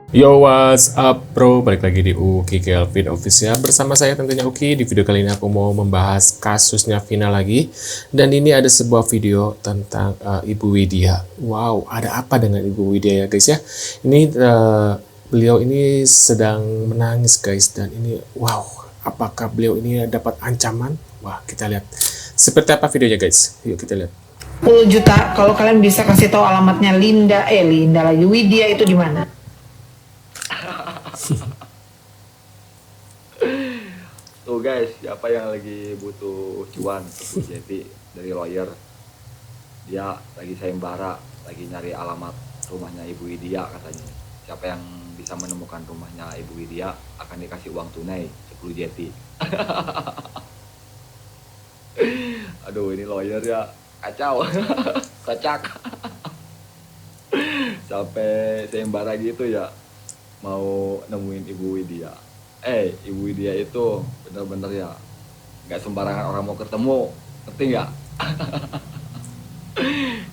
Yo, what's up bro? Balik lagi di Uki Kelvin Official. Bersama saya tentunya Uki. Di video kali ini aku mau membahas kasusnya Vina lagi. Dan ini ada sebuah video tentang Ibu Widya. Wow, ada apa dengan Ibu Widya ya guys ya? Ini beliau ini sedang menangis guys. Dan ini wow, apakah beliau ini dapat ancaman? Wah, kita lihat. Seperti apa videonya guys? Yuk kita lihat. 10 juta kalau kalian bisa kasih tahu alamatnya Linda lagi Widya itu di mana? Tuh guys, siapa yang lagi butuh cuan jadi dari lawyer, dia lagi sayembara, lagi nyari alamat rumahnya Ibu Widya katanya. Siapa yang bisa menemukan rumahnya Ibu Widya akan dikasih uang tunai 10 jeti. Aduh, ini lawyer ya kacau. Kocak. Sampai sayembara gitu ya, mau nemuin Ibu Widya. Ibu Widya itu bener-bener ya nggak sembarangan orang mau ketemu, ngerti nggak?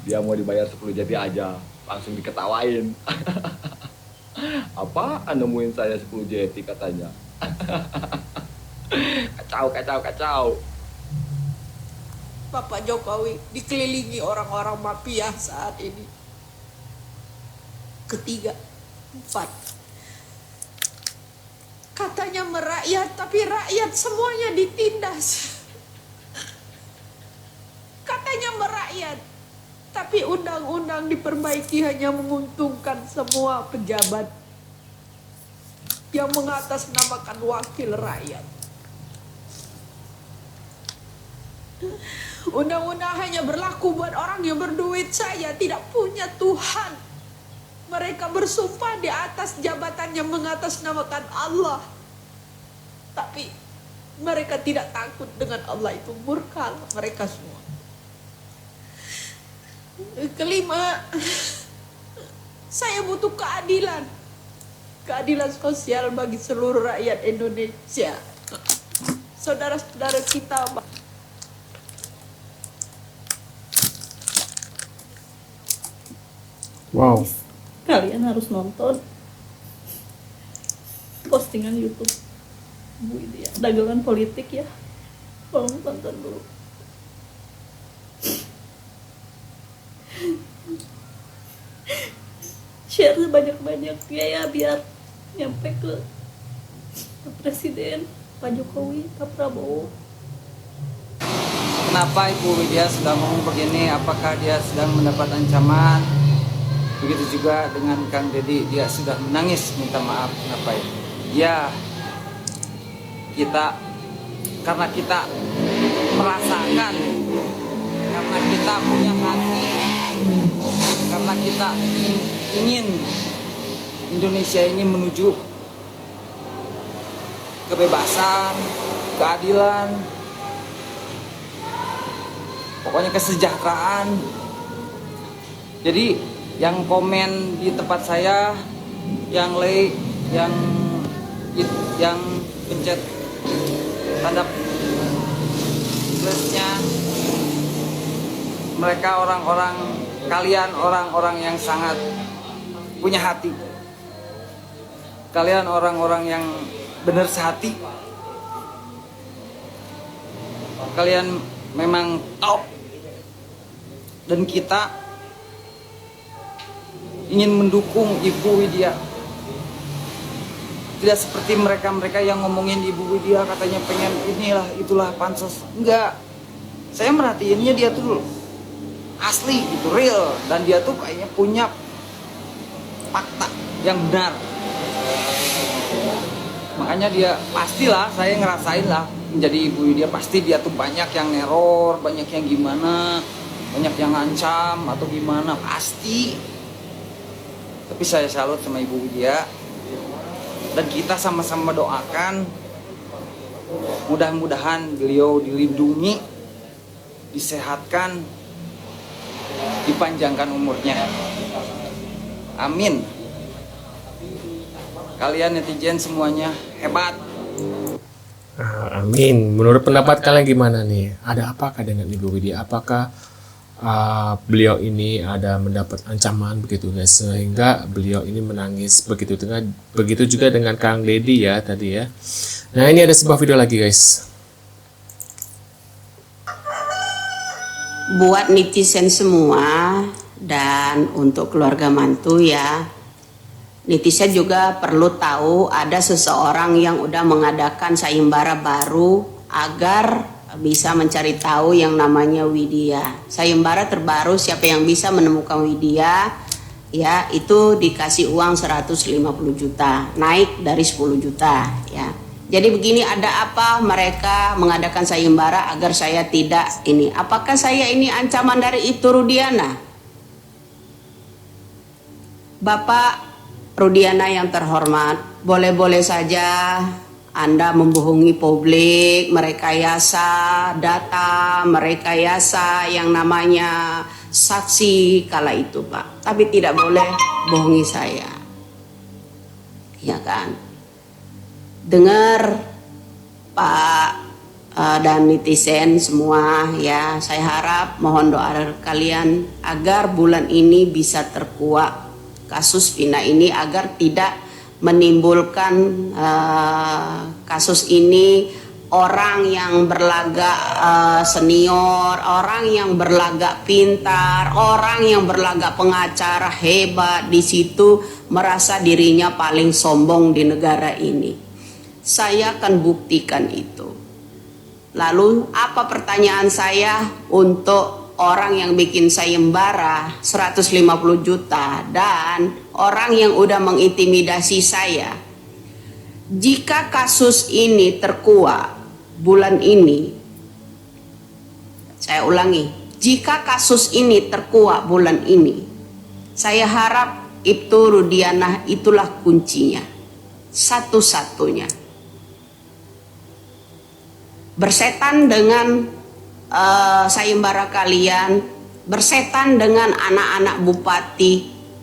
Dia mau dibayar 10 jeti aja langsung diketawain. Apaan nemuin saya 10 jeti katanya. Kacau. Bapak Jokowi dikelilingi orang-orang mafia saat ini. Ketiga, empat. Katanya merakyat, tapi rakyat semuanya ditindas. Katanya merakyat, tapi undang-undang diperbaiki hanya menguntungkan semua pejabat yang mengatasnamakan wakil rakyat. Undang-undang hanya berlaku buat orang yang berduit saja, tidak punya Tuhan. Mereka bersumpah di atas jabatan yang mengatasnamakan Allah, tapi mereka tidak takut dengan Allah, itu murka mereka semua. Kelima, saya butuh keadilan. Keadilan sosial bagi seluruh rakyat Indonesia. Saudara-saudara kita, Wow. Kalian harus nonton postingan YouTube Bu Widya, dagelan politik ya. Tolong tonton dulu. Share sebanyak-banyaknya ya, biar nyampe ke Presiden Pak Jokowi, Pak Prabowo. Kenapa Ibu Widya sedang ngomong begini? Apakah dia sedang mendapat ancaman? Begitu juga dengan Kang Deddy, dia sudah menangis minta maaf. Kenapa ya? Ya, karena kita merasakan, karena kita punya hati, karena kita ingin Indonesia ini menuju kebebasan, keadilan, pokoknya kesejahteraan. Jadi yang komen di tempat saya, yang like, yang pencet tanda plusnya, mereka kalian orang-orang yang sangat punya hati. Kalian orang-orang yang benar sehati. Kalian memang top. Dan kita ingin mendukung Ibu Widya. Tidak seperti mereka-mereka yang ngomongin Ibu Widya katanya pengen inilah itulah pansos. Enggak. Saya merhatiinnya dia tuh asli gitu, real, dan dia tuh kayaknya punya fakta yang benar. Makanya dia pastilah, saya ngerasain lah menjadi Ibu Widya, pasti dia tuh banyak yang neror, banyak yang gimana, banyak yang ngancam atau gimana, pasti. Tapi saya salut sama Ibu Widya, dan kita sama-sama doakan mudah-mudahan beliau dilindungi, disehatkan, dipanjangkan umurnya. Amin. Kalian netizen semuanya hebat. Amin. Menurut pendapat kalian gimana nih? Ada apakah dengan Ibu Widya? Apakah beliau ini ada mendapat ancaman begitu guys, sehingga beliau ini menangis begitu juga dengan Kang Deddy ya tadi ya. Nah ini ada sebuah video lagi guys. Buat netizen semua dan untuk keluarga mantu ya, netizen juga perlu tahu ada seseorang yang udah mengadakan sayembara baru agar bisa mencari tahu yang namanya Widya. Sayembara terbaru, siapa yang bisa menemukan Widya ya itu dikasih uang 150 juta, naik dari 10 juta ya. Jadi begini, ada apa mereka mengadakan sayembara agar saya tidak ini? Apakah saya ini ancaman dari Ibtu Rudiana? Bapak Rudiana yang terhormat, boleh-boleh saja Anda membohongi publik, merekayasa data, merekayasa yang namanya saksi kala itu Pak. Tapi tidak boleh bohongi saya. Ya kan? Dengar Pak dan netizen semua ya, saya harap mohon doa kalian agar bulan ini bisa terkuak kasus Vina ini, agar tidak menimbulkan kasus ini orang yang berlagak senior, orang yang berlagak pintar, orang yang berlagak pengacara hebat di situ merasa dirinya paling sombong di negara ini. Saya akan buktikan itu. Lalu apa pertanyaan saya untuk orang yang bikin sayembara 150 juta dan orang yang udah mengintimidasi saya? Jika kasus ini terkuak bulan ini, saya ulangi, jika kasus ini terkuak bulan ini, saya harap Ibtu Rudiana itulah kuncinya, satu-satunya. Bersetan dengan sayembara kalian, bersetan dengan anak-anak bupati,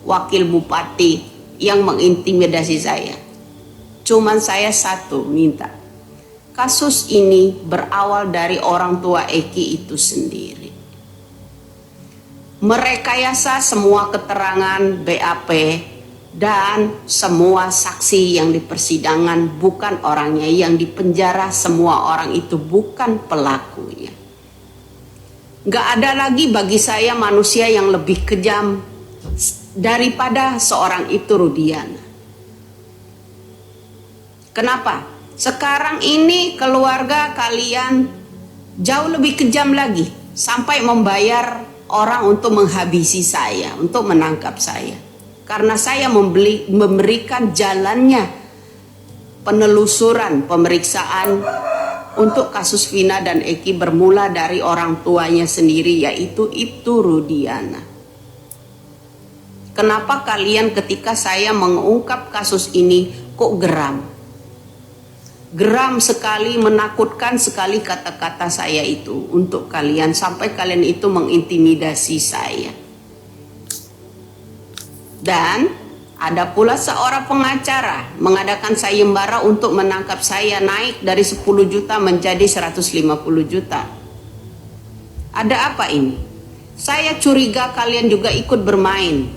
wakil bupati yang mengintimidasi saya. Cuman saya satu minta, kasus ini berawal dari orang tua Eki itu sendiri. Merekayasa semua keterangan BAP dan semua saksi yang di persidangan bukan orangnya, yang di penjara semua orang itu bukan pelakunya. Gak ada lagi bagi saya manusia yang lebih kejam daripada seorang Ibtu Rudiana. Kenapa? Sekarang ini keluarga kalian jauh lebih kejam lagi, sampai membayar orang untuk menghabisi saya, untuk menangkap saya. Karena saya memberikan jalannya penelusuran, pemeriksaan untuk kasus Vina dan Eki bermula dari orang tuanya sendiri, yaitu Ibtu Rudiana. Kenapa kalian ketika saya mengungkap kasus ini kok geram? Geram sekali, menakutkan sekali kata-kata saya itu untuk kalian, sampai kalian itu mengintimidasi saya. Dan ada pula seorang pengacara mengadakan sayembara untuk menangkap saya, naik dari 10 juta menjadi 150 juta. Ada apa ini? Saya curiga kalian juga ikut bermain.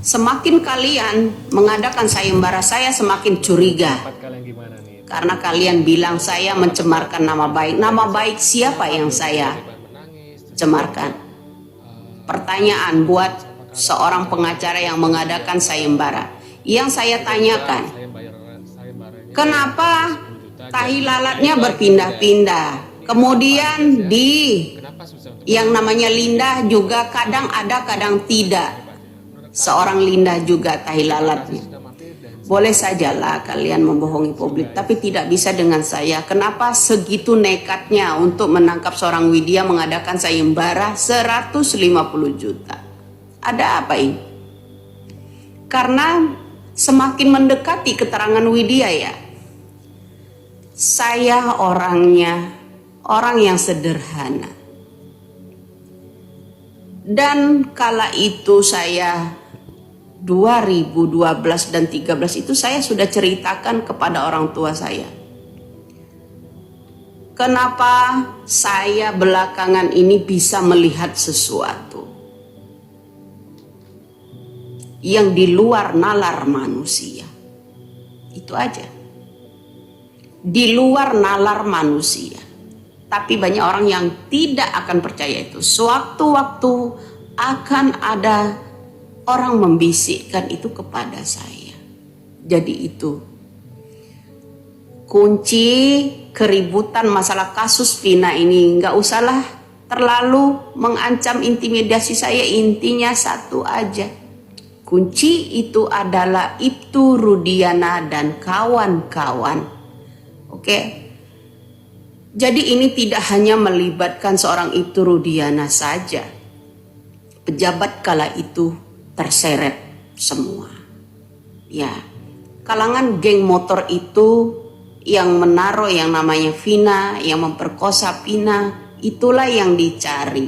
Semakin kalian mengadakan sayembara, saya semakin curiga. Karena kalian bilang saya mencemarkan nama baik. Nama baik siapa yang saya cemarkan? Pertanyaan buat seorang pengacara yang mengadakan sayembara. Yang saya tanyakan, kenapa tahi lalatnya berpindah-pindah? Kemudian di yang namanya Linda juga kadang ada, kadang tidak. Seorang Linda juga tahi lalatnya. Boleh sajalah kalian membohongi publik, tapi tidak bisa dengan saya. Kenapa segitu nekatnya untuk menangkap seorang Widya, mengadakan sayembara 150 juta? Ada apa ini? Karena semakin mendekati keterangan Widya ya, saya orangnya orang yang sederhana. Dan kala itu saya 2012 dan 13 itu saya sudah ceritakan kepada orang tua saya. Kenapa saya belakangan ini bisa melihat sesuatu yang di luar nalar manusia? Itu aja. Di luar nalar manusia. Tapi banyak orang yang tidak akan percaya itu. Sewaktu-waktu akan ada orang membisikkan itu kepada saya. Jadi itu kunci keributan masalah kasus Vina ini. Nggak usahlah terlalu mengancam intimidasi saya. Intinya satu aja. Kunci itu adalah Ibtu Rudiana dan kawan-kawan. Oke. Jadi ini tidak hanya melibatkan seorang Ibtu Rudiana saja. Pejabat kala itu terseret semua. Ya, kalangan geng motor itu yang menaruh yang namanya Vina, yang memperkosa Vina, itulah yang dicari.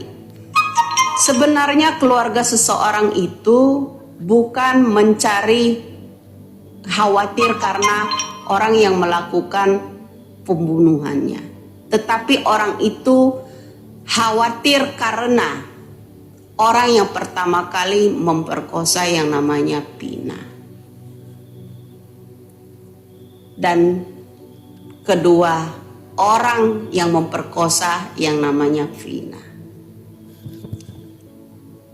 Sebenarnya keluarga seseorang itu bukan mencari khawatir karena orang yang melakukan pembunuhannya, tetapi orang itu khawatir karena orang yang pertama kali memperkosa yang namanya Vina. Dan kedua, orang yang memperkosa yang namanya Vina.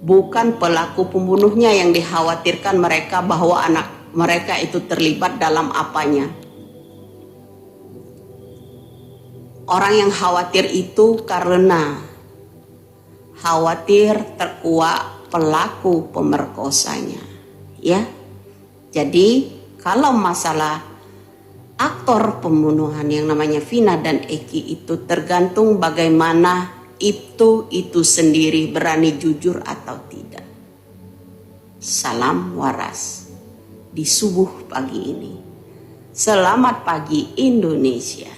Bukan pelaku pembunuhnya yang dikhawatirkan mereka bahwa anak mereka itu terlibat dalam apanya. Orang yang khawatir itu karena khawatir terkuak pelaku pemerkosanya. Ya. Jadi kalau masalah aktor pembunuhan yang namanya Vina dan Eki itu tergantung bagaimana itu sendiri berani jujur atau tidak. Salam waras di subuh pagi ini. Selamat pagi Indonesia.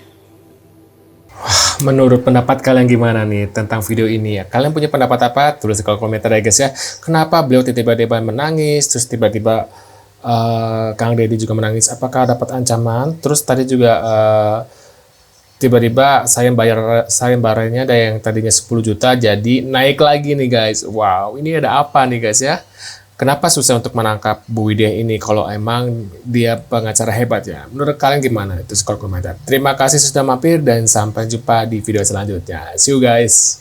Menurut pendapat kalian gimana nih tentang video ini ya? Kalian punya pendapat apa? Tulis di kolom komentar ya guys ya. Kenapa beliau tiba-tiba menangis, terus tiba-tiba Kang Deddy juga menangis? Apakah dapat ancaman? Terus tadi juga tiba-tiba sayembaranya ada yang tadinya 10 juta jadi naik lagi nih guys. Wow, ini ada apa nih guys ya? Kenapa susah untuk menangkap Bu Widya ini kalau emang dia pengacara hebat ya? Menurut kalian gimana? Itu kolom komentar. Terima kasih sudah mampir dan sampai jumpa di video selanjutnya. See you guys.